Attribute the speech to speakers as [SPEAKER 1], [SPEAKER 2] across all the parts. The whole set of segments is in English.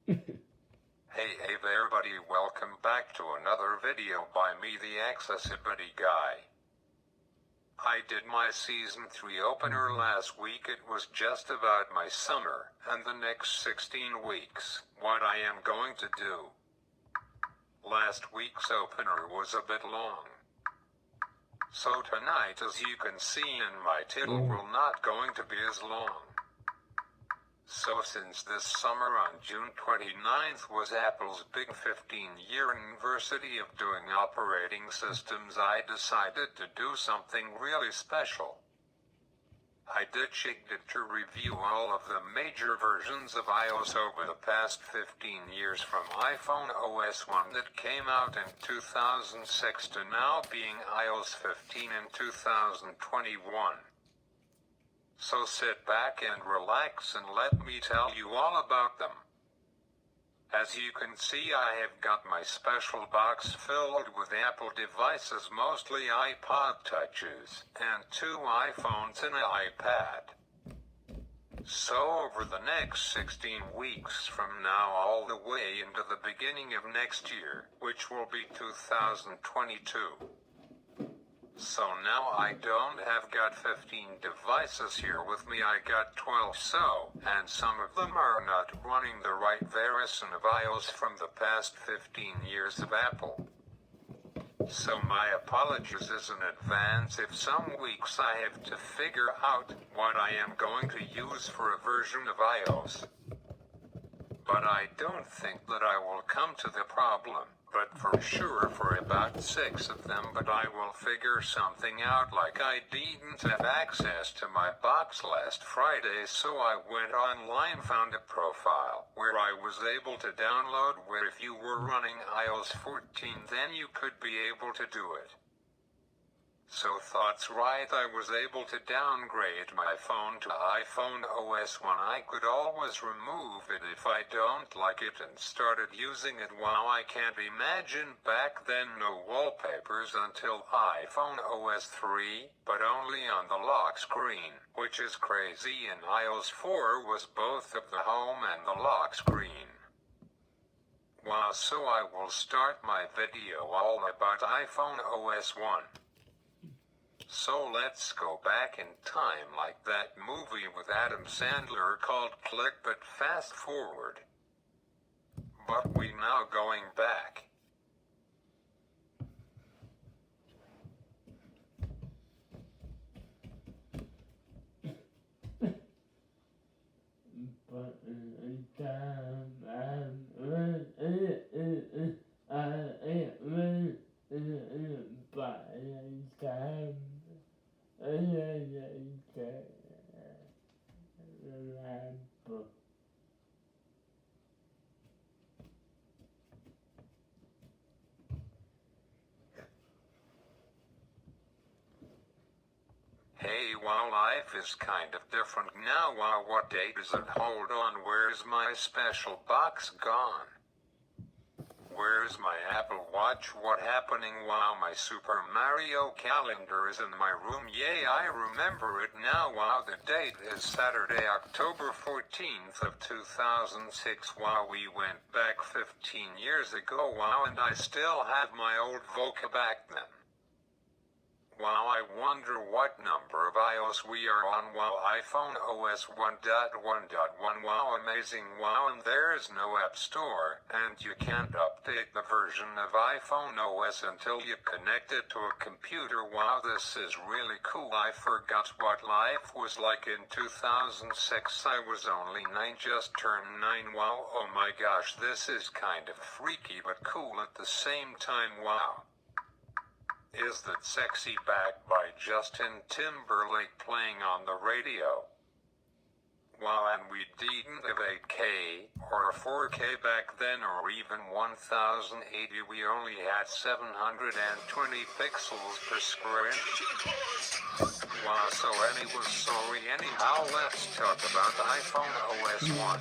[SPEAKER 1] Hey there buddy, welcome back to another video by me, the Accessibility Guy. I did my Season 3 opener last week. It was just about my summer, and the next 16 weeks, what I am going to do. Last week's opener was a bit long. So tonight, as you can see in my title, will not going to be as long. So since this summer on June 29th was Apple's big 15-year anniversary of doing operating systems, I decided to do something really special. I decided to review all of the major versions of iOS over the past 15 years, from iPhone OS 1 that came out in 2006 to now being iOS 15 in 2021. So sit back and relax and let me tell you all about them. As you can see, I have got my special box filled with Apple devices, mostly iPod Touches, and 2 iPhones and an iPad. So over the next 16 weeks from now all the way into the beginning of next year, which will be 2022. So now I don't have got 15 devices here with me, I got 12 and some of them are not running the right version of iOS from the past 15 years of Apple. So my apologies in advance if some weeks I have to figure out what I am going to use for a version of iOS. But I don't think that I will come to the problem. But for sure for about 6 of them, but I will figure something out. Like I didn't have access to my box last Friday, so I went online, found a profile where I was able to download, where if you were running iOS 14 then you could be able to do it. So thought's right, I was able to downgrade my phone to iPhone OS 1. I could always remove it if I don't like it and started using it. Wow, I can't imagine back then no wallpapers until iPhone OS 3, but only on the lock screen, which is crazy. In iOS 4 was both of the home and the lock screen. Wow, so I will start my video all about iPhone OS 1. So let's go back in time, like that movie with Adam Sandler called Click, but fast forward. But we now going back.
[SPEAKER 2] But in time,
[SPEAKER 1] Hey, wow, life is kind of different now. Wow, what date is it? Hold on, where's my special box gone? Where's my Apple Watch? What happening? Wow, my Super Mario calendar is in my room. Yay, I remember it now. Wow, the date is Saturday, October 14th of 2006. Wow, we went back 15 years ago. Wow, and I still have my old Voca back then. Wow, I wonder what number of iOS we are on. Wow, iPhone OS 1.1.1. Wow, amazing. Wow, and there is no App Store, and you can't update the version of iPhone OS until you connect it to a computer. Wow, this is really cool. I forgot what life was like in 2006. I was only 9, just turned 9. Wow, oh my gosh, this is kind of freaky but cool at the same time. Wow. Is That Sexy Back by Justin Timberlake playing on the radio. Wow, and we didn't have 8K or 4K back then, or even 1080. We only had 720 pixels per square inch. Wow, so anyhow, let's talk about iPhone OS 1.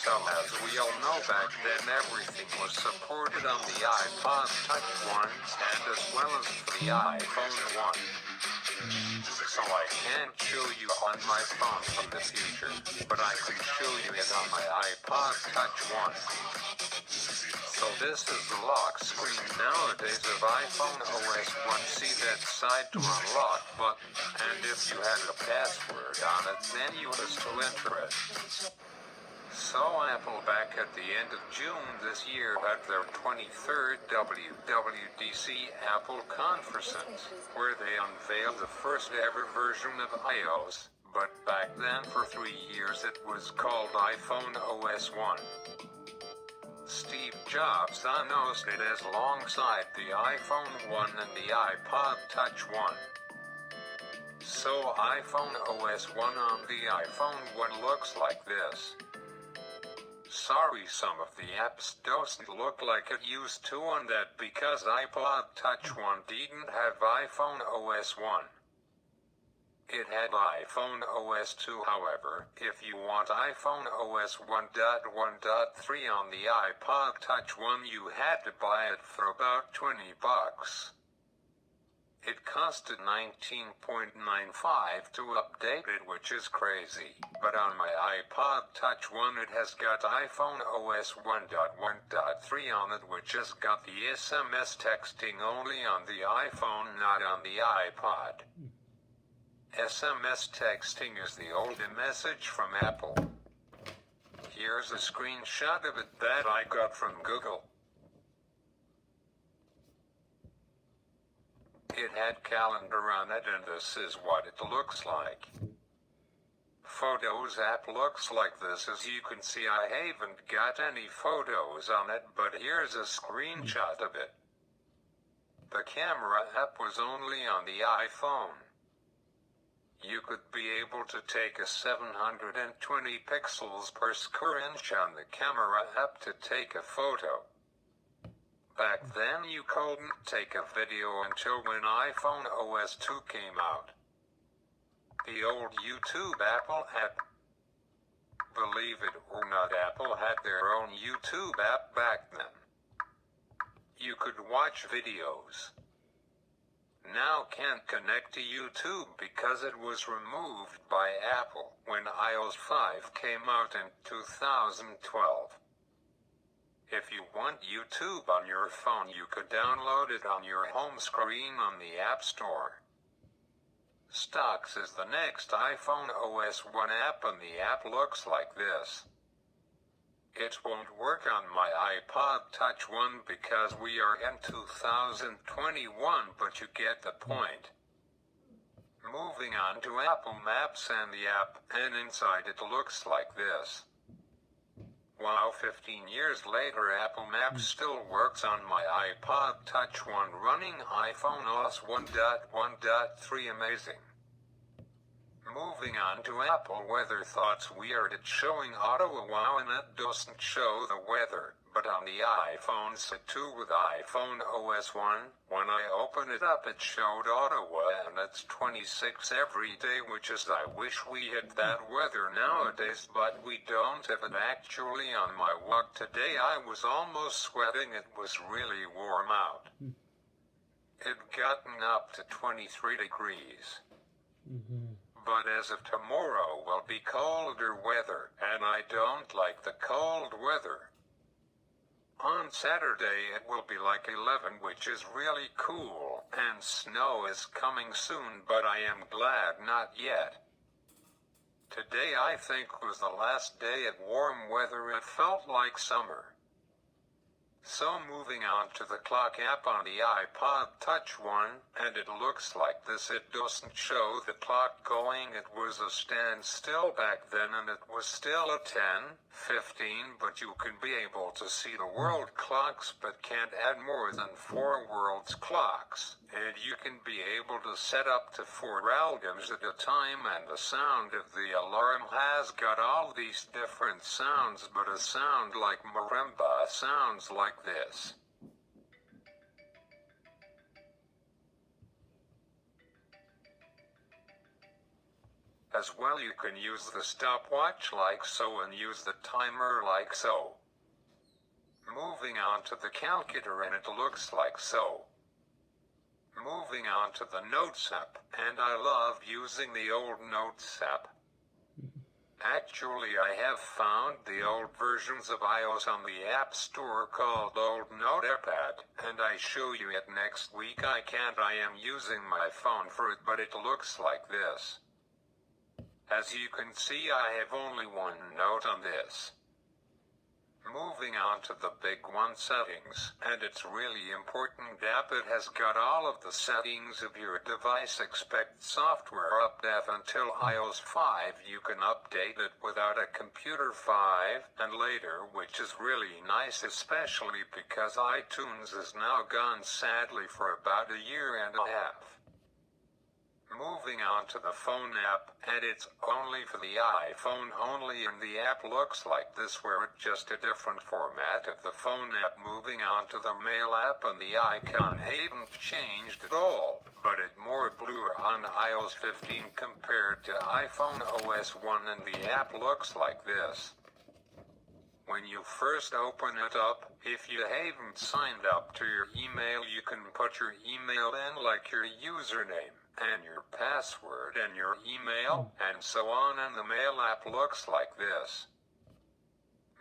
[SPEAKER 1] So as we all know, back then everything was supported on the iPod Touch 1, and as well as the iPhone 1. So I can't show you on my phone from the future, but I can show you it on my iPod Touch 1. So this is the lock screen nowadays of iPhone OS 1. See that side to unlock button, and if you had a password on it, then you was to enter it. So Apple back at the end of June this year had their 23rd WWDC Apple conference, where they unveiled the first ever version of iOS, but back then for 3 years it was called iPhone OS 1. Steve Jobs announced it as alongside the iPhone 1 and the iPod Touch 1. So iPhone OS 1 on the iPhone 1 looks like this. Sorry, some of the apps don't look like it used to on that because iPod Touch 1 didn't have iPhone OS 1. It had iPhone OS 2, however. If you want iPhone OS 1.1.3 on the iPod Touch 1, you had to buy it for about $20. It costed $19.95 to update it, which is crazy. But on my iPod Touch 1 it has got iPhone OS 1.1.3 on it, which has got the SMS texting only on the iPhone, not on the iPod. SMS texting is the old message from Apple. Here's a screenshot of it that I got from Google. It had calendar on it, and this is what it looks like. Photos app looks like this. As you can see, I haven't got any photos on it, but here's a screenshot of it. The camera app was only on the iPhone. You could be able to take a 720 pixels per square inch on the camera app to take a photo. Back then you couldn't take a video until when iPhone OS 2 came out. The old YouTube Apple app. Believe it or not, Apple had their own YouTube app back then. You could watch videos. Now can't connect to YouTube because it was removed by Apple when iOS 5 came out in 2012. If you want YouTube on your phone, you could download it on your home screen on the App Store. Stocks is the next iPhone OS 1 app, and the app looks like this. It won't work on my iPod Touch 1 because we are in 2021, but you get the point. Moving on to Apple Maps and the app, and inside it looks like this. Wow, 15 years later, Apple Maps still works on my iPod Touch 1 running iPhone OS 1.1.3. Amazing. Moving on to Apple Weather Thoughts. Weird, it's showing Ottawa wow, and it doesn't show the weather. But on the iPhone 2 with iPhone OS 1, when I open it up it showed Ottawa, and it's 26 every day, which is, I wish we had that weather nowadays, but we don't have it. Actually, on my walk today I was almost sweating. It was really warm out. It gotten up to 23 degrees. But as of tomorrow will be colder weather, and I don't like the cold weather. On Saturday it will be like 11, which is really cool, and snow is coming soon, but I am glad not yet. Today I think was the last day of warm weather. It felt like summer. So moving on to the clock app on the iPod Touch 1, and it looks like this. It doesn't show the clock going. It was a standstill back then, and it was still at 10:15, but you can be able to see the world clocks, but can't add more than 4 world's clocks. And you can be able to set up to 4 albums at a time, and the sound of the alarm has got all these different sounds, but a sound like marimba sounds like this. As well, you can use the stopwatch like so and use the timer like so. Moving on to the calculator, and it looks like so. Moving on to the Notes app, and I love using the old Notes app. Actually, I have found the old versions of iOS on the App Store called Old Notepad, and I show you it next week. I am using my phone for it, but it looks like this. As you can see, I have only one note on this. Moving on to the big one, settings, and it's really important app. It has got all of the settings of your device. Expect software update until iOS 5. You can update it without a computer 5 and later, which is really nice, especially because iTunes is now gone sadly for about a year and a half. Moving on to the phone app, and it's only for the iPhone only, and the app looks like this, where it's just a different format of the phone app. Moving on to the mail app, and the icon haven't changed at all, but it's more blue on iOS 15 compared to iPhone OS 1, and the app looks like this. When you first open it up, if you haven't signed up to your email, you can put your email in, like your username and your password and your email, and so on, and the mail app looks like this.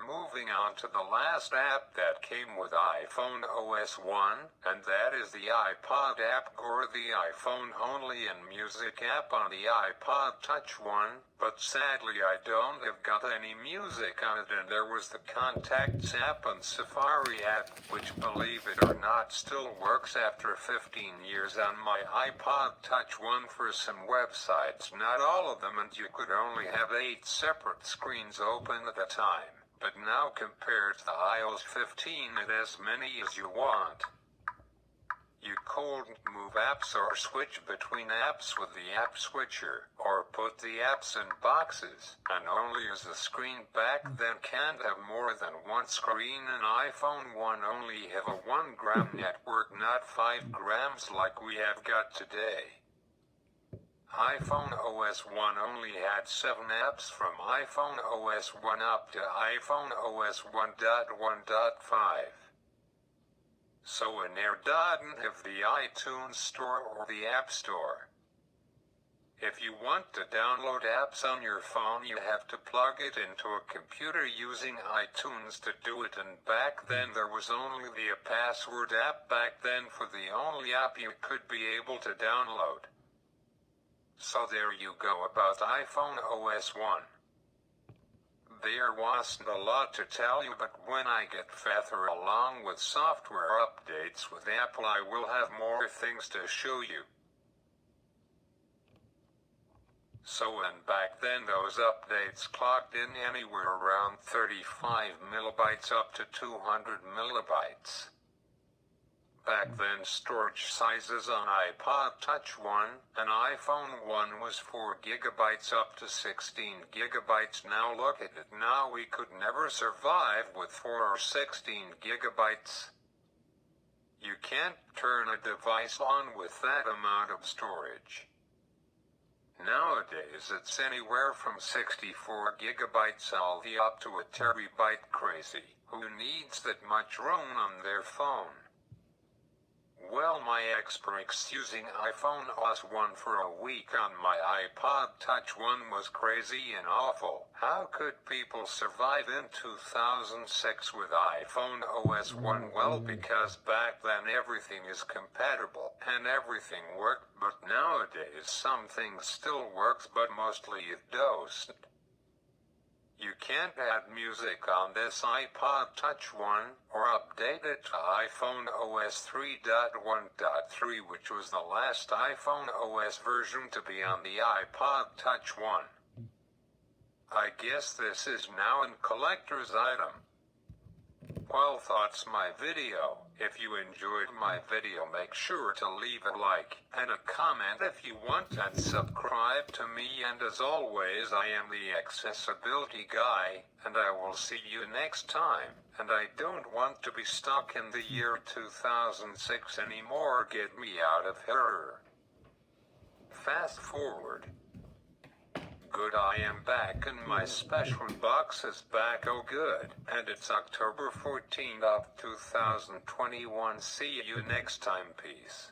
[SPEAKER 1] Moving on to the last app that came with iPhone OS 1, and that is the iPod app, or the iPhone only and music app on the iPod Touch 1, but sadly I don't have got any music on it. And there was the Contacts app and Safari app, which, believe it or not, still works after 15 years on my iPod Touch 1 for some websites, not all of them, and you could only have 8 separate screens open at a time. But now, compared to iOS 15, it has many as you want. You could move apps or switch between apps with the app switcher, or put the apps in boxes, and only use the screen. Back then can't have more than one screen, and iPhone 1 only have a 1 gram network, not 5 grams like we have got today. iPhone OS 1 only had 7 apps from iPhone OS 1 up to iPhone OS 1.1.5. So in there didn't have the iTunes Store or the App Store. If you want to download apps on your phone, you have to plug it into a computer using iTunes to do it, and back then there was only the password app back then for the only app you could be able to download. So there you go about iPhone OS 1. There wasn't a lot to tell you, but when I get further along with software updates with Apple, I will have more things to show you. So when back then those updates clocked in anywhere around 35 megabytes up to 200 megabytes. Back then storage sizes on iPod Touch 1 and iPhone 1 was 4 gigabytes up to 16 gigabytes. Now look at it now, we could never survive with 4 or 16 gigabytes. You can't turn a device on with that amount of storage. Nowadays it's anywhere from 64 gigabytes all the up to a terabyte. Crazy. Who needs that much room on their phone? Well, my ex using iPhone OS 1 for a week on my iPod Touch 1 was crazy and awful. How could people survive in 2006 with iPhone OS 1? Well, because back then everything is compatible and everything worked, but nowadays some things still works, but mostly it doesn't. You can't add music on this iPod Touch 1, or update it to iPhone OS 3.1.3, which was the last iPhone OS version to be on the iPod Touch 1. I guess this is now a collector's item. Well, that's my video. If you enjoyed my video, make sure to leave a like and a comment if you want, and subscribe to me. And as always, I am the accessibility guy, and I will see you next time. And I don't want to be stuck in the year 2006 anymore. Get me out of here. Fast forward. Good, I am back and my special box is back. Oh good. And it's October 14th of 2021. See you next time. Peace.